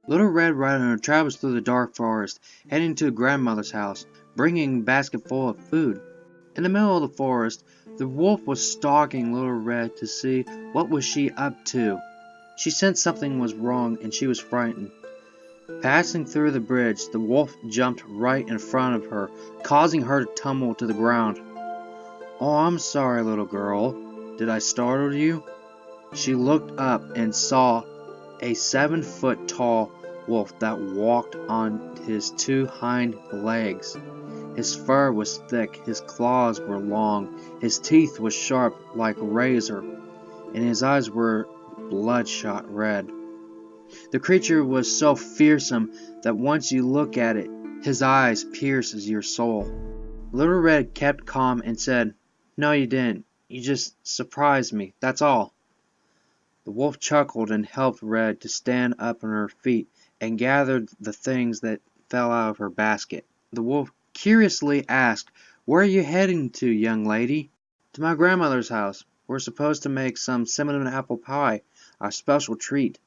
Little Red Riding Hood travels through the dark forest, heading to grandmother's house, bringing a basket full of food. In the middle of the forest, the wolf was stalking Little Red to see what was she up to. She sensed something was wrong and she was frightened. Passing through the bridge, the wolf jumped right in front of her, causing her to tumble to the ground. "Oh, I'm sorry, little girl. Did I startle you?" She looked up and saw a 7-foot tall wolf that walked on his 2 hind legs. His fur was thick, his claws were long, his teeth were sharp like a razor, and his eyes were bloodshot red. The creature was so fearsome that once you look at it, his eyes pierces your soul. Little Red kept calm and said, "No, you didn't. You just surprised me, that's all." The wolf chuckled and helped Red to stand up on her feet and gathered the things that fell out of her basket. The wolf curiously asked, "Where are you heading to, young lady?" "To my grandmother's house. We're supposed to make some cinnamon apple pie, our special treat."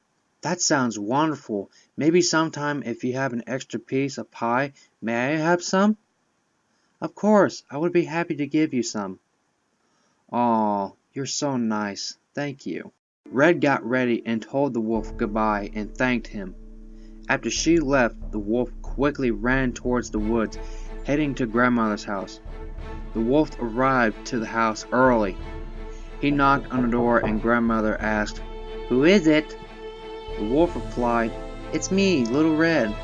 "That sounds wonderful. Maybe sometime if you have an extra piece of pie, may I have some?" "Of course, I would be happy to give you some." "Aw, you're so nice. Thank you." Red got ready and told the wolf goodbye and thanked him. After she left, the wolf quickly ran towards the woods, heading to grandmother's house. The wolf arrived to the house early. He knocked on the door and grandmother asked, "Who is it?" The wolf replied, "It's me, Little Red."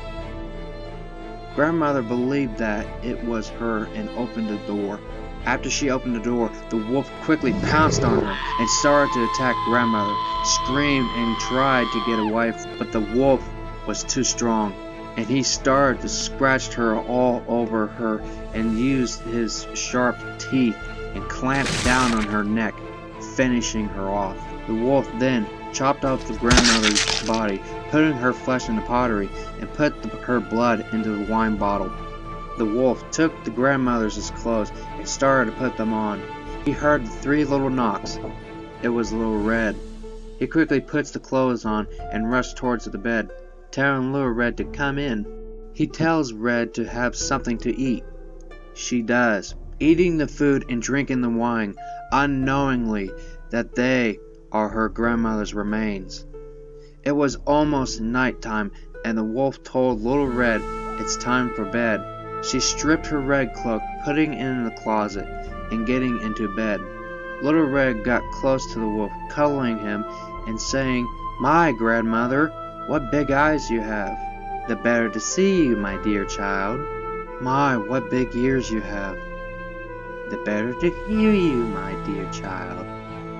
Grandmother believed that it was her and opened the door. After she opened the door, the wolf quickly pounced on her and started to attack grandmother, screamed and tried to get away, but the wolf was too strong, and he started to scratch her all over her and used his sharp teeth and clamped down on her neck, finishing her off. The wolf then chopped off the grandmother's body, putting her flesh in the pottery, and put her blood into the wine bottle. The wolf took the grandmother's clothes and started to put them on. He heard the 3 little knocks. It was Little Red. He quickly puts the clothes on and rushed towards the bed, telling Little Red to come in. He tells Red to have something to eat. She does, eating the food and drinking the wine, unknowingly that they are her grandmother's remains. It was almost nighttime, and the wolf told Little Red it's time for bed. She stripped her red cloak, putting it in the closet, and getting into bed. Little Red got close to the wolf, cuddling him and saying, "My grandmother, what big eyes you have. The better to see you, my dear child. My, what big ears you have. The better to hear you, my dear child."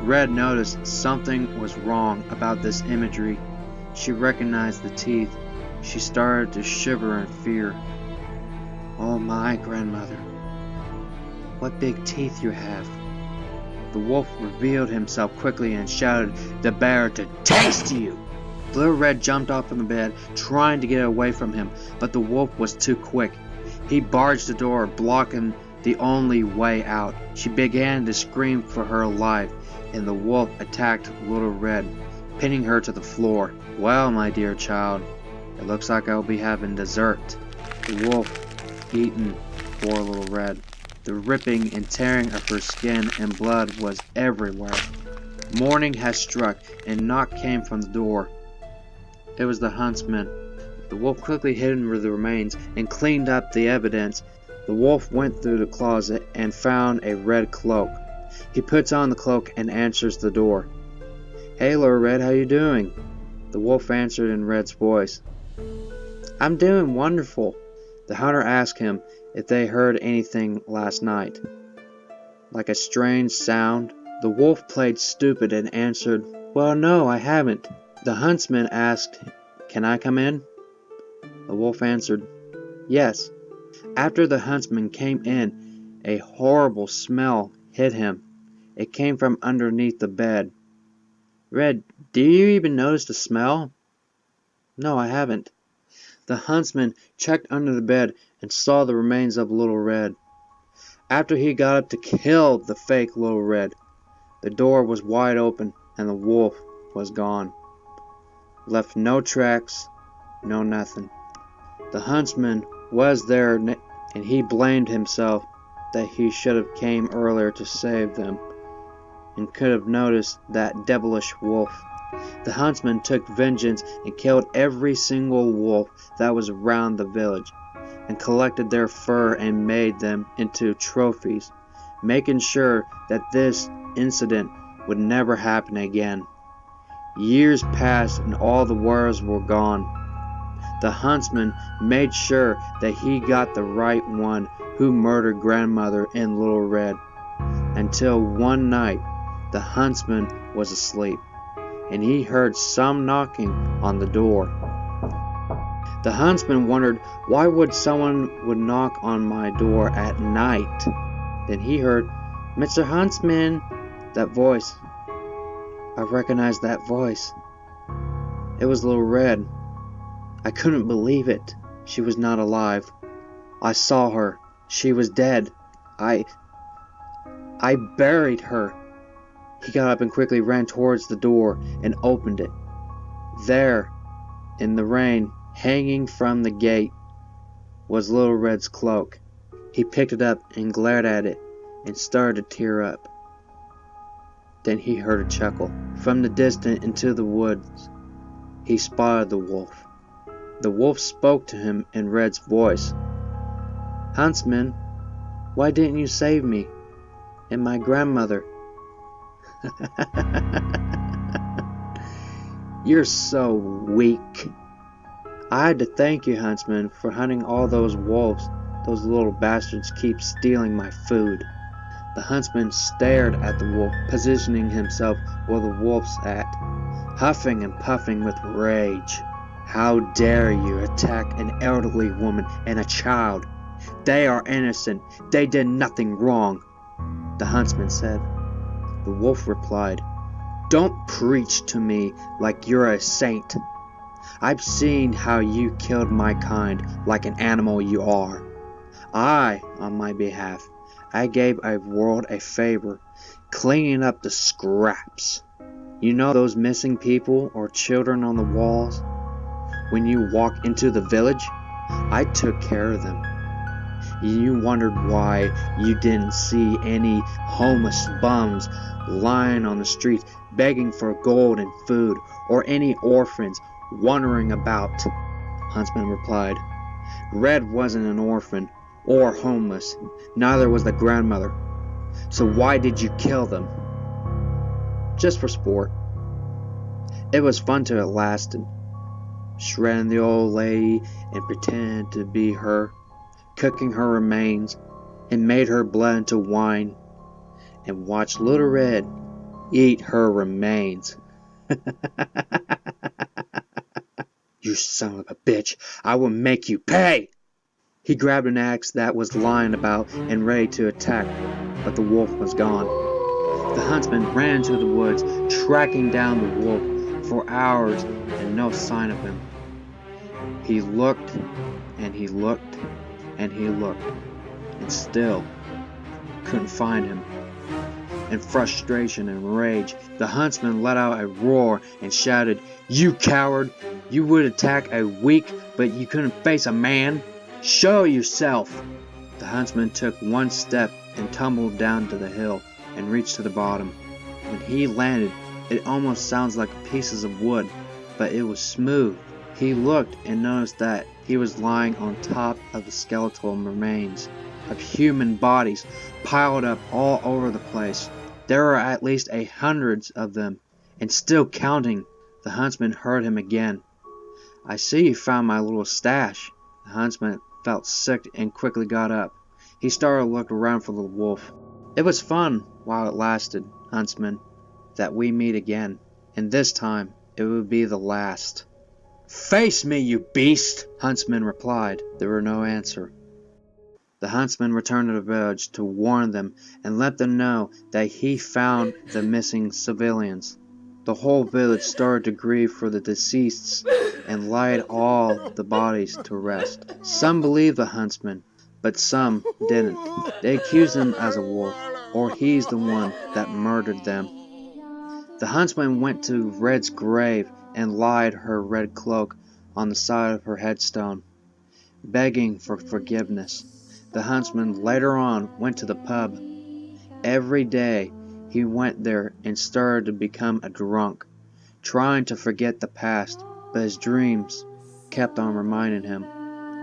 Red noticed something was wrong about this imagery. She recognized the teeth. She started to shiver in fear. "Oh, my grandmother, what big teeth you have." The wolf revealed himself quickly and shouted, "The bear to taste you!" Little Red jumped off from the bed, trying to get away from him, but the wolf was too quick. He barged the door, blocking the only way out. She began to scream for her life, and the wolf attacked Little Red, pinning her to the floor. "Well, my dear child, it looks like I'll be having dessert." The wolf eaten poor Little Red. The ripping and tearing of her skin and blood was everywhere. Morning had struck, and a knock came from the door. It was the huntsman. The wolf quickly hid the remains and cleaned up the evidence. The wolf went through the closet and found a red cloak. He puts on the cloak and answers the door. "Hey, Little Red, how you doing?" The wolf answered in Red's voice. "I'm doing wonderful." The hunter asked him if they heard anything last night, like a strange sound. The wolf played stupid and answered, "Well, no, I haven't." The huntsman asked, "Can I come in?" The wolf answered, "Yes." After the huntsman came in, a horrible smell hit him. It came from underneath the bed. "Red, do you even notice the smell?" "No, I haven't." The huntsman checked under the bed and saw the remains of Little Red. After he got up to kill the fake Little Red, the door was wide open and the wolf was gone. Left no tracks, no nothing. The huntsman was there, and he blamed himself that he should have came earlier to save them, and could have noticed that devilish wolf. The huntsman took vengeance and killed every single wolf that was around the village, and collected their fur and made them into trophies, making sure that this incident would never happen again. Years passed and all the warriors were gone. The huntsman made sure that he got the right one who murdered grandmother and Little Red, until one night the huntsman was asleep, and he heard some knocking on the door. The huntsman wondered why would someone would knock on my door at night. Then he heard, "Mr. Huntsman," that voice. I recognized that voice. It was Little Red. I couldn't believe it. She was not alive. I saw her. She was dead. I buried her. He got up and quickly ran towards the door and opened it. There, in the rain, hanging from the gate, was Little Red's cloak. He picked it up and glared at it and started to tear up. Then he heard a chuckle. From the distance into the woods, he spotted the wolf. The wolf spoke to him in Red's voice. "Huntsman, why didn't you save me and my grandmother?" "You're so weak. I had to thank you, Huntsman, for hunting all those wolves. Those little bastards keep stealing my food." The huntsman stared at the wolf, positioning himself where the wolf sat, huffing and puffing with rage. "How dare you attack an elderly woman and a child? They are innocent. They did nothing wrong," the huntsman said. The wolf replied, "Don't preach to me like you're a saint. I've seen how you killed my kind like an animal you are. On my behalf, I gave a world a favor, cleaning up the scraps. You know those missing people or children on the walls? When you walk into the village, I took care of them. You wondered why you didn't see any homeless bums lying on the streets begging for gold and food, or any orphans wandering about," Huntsman replied. "Red wasn't an orphan or homeless, neither was the grandmother. So why did you kill them?" "Just for sport. It was fun till it lasted. Shredding the old lady and pretending to be her, cooking her remains, and made her blood into wine, and watched Little Red eat her remains." "You son of a bitch, I will make you pay!" He grabbed an axe that was lying about and ready to attack, but the wolf was gone. The huntsman ran into the woods, tracking down the wolf for hours and no sign of him. He looked and he looked and he looked, and still couldn't find him. In frustration and rage, the huntsman let out a roar and shouted, "You coward! You would attack a weak, but you couldn't face a man? Show yourself!" The huntsman took one step and tumbled down to the hill and reached to the bottom. When he landed, it almost sounds like pieces of wood, but it was smooth. He looked and noticed that he was lying on top of the skeletal remains of human bodies piled up all over the place. There were at least hundreds of them, and still counting. The huntsman heard him again. "I see you found my little stash." The huntsman felt sick and quickly got up. He started to look around for the wolf. "It was fun while it lasted, Huntsman, that we meet again, and this time it would be the last." "Face me, you beast!" Huntsman replied. There was no answer. The huntsman returned to the village to warn them and let them know that he found the missing civilians. The whole village started to grieve for the deceased and laid all the bodies to rest. Some believed the huntsman, but some didn't. They accused him as a wolf, or he's the one that murdered them. The huntsman went to Red's grave and laid her red cloak on the side of her headstone, begging for forgiveness. The huntsman later on went to the pub. Every day he went there and started to become a drunk, trying to forget the past, but his dreams kept on reminding him.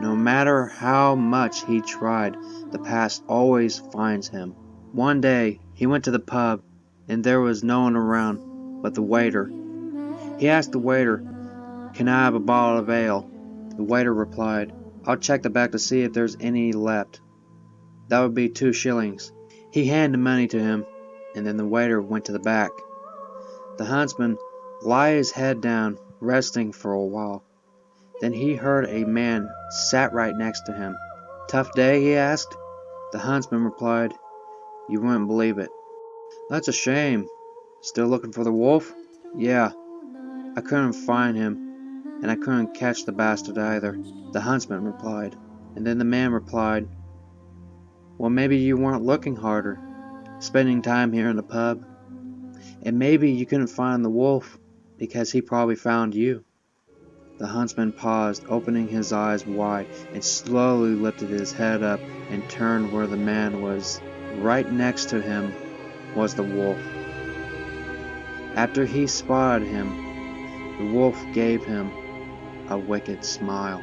No matter how much he tried, the past always finds him. One day he went to the pub, and there was no one around but the waiter. He asked the waiter, "Can I have a bottle of ale?" The waiter replied, "I'll check the back to see if there's any left. That would be 2 shillings." He handed money to him, and then the waiter went to the back. The huntsman lay his head down, resting for a while. Then he heard a man sat right next to him. "Tough day?" he asked. The huntsman replied, "You wouldn't believe it." "That's a shame. Still looking for the wolf?" "Yeah. I couldn't find him, and I couldn't catch the bastard either," the huntsman replied. And then the man replied, "Well, maybe you weren't looking harder, spending time here in the pub. And maybe you couldn't find the wolf because he probably found you." The huntsman paused, opening his eyes wide, and slowly lifted his head up and turned where the man was. Right next to him was the wolf. After he spotted him, the wolf gave him a wicked smile.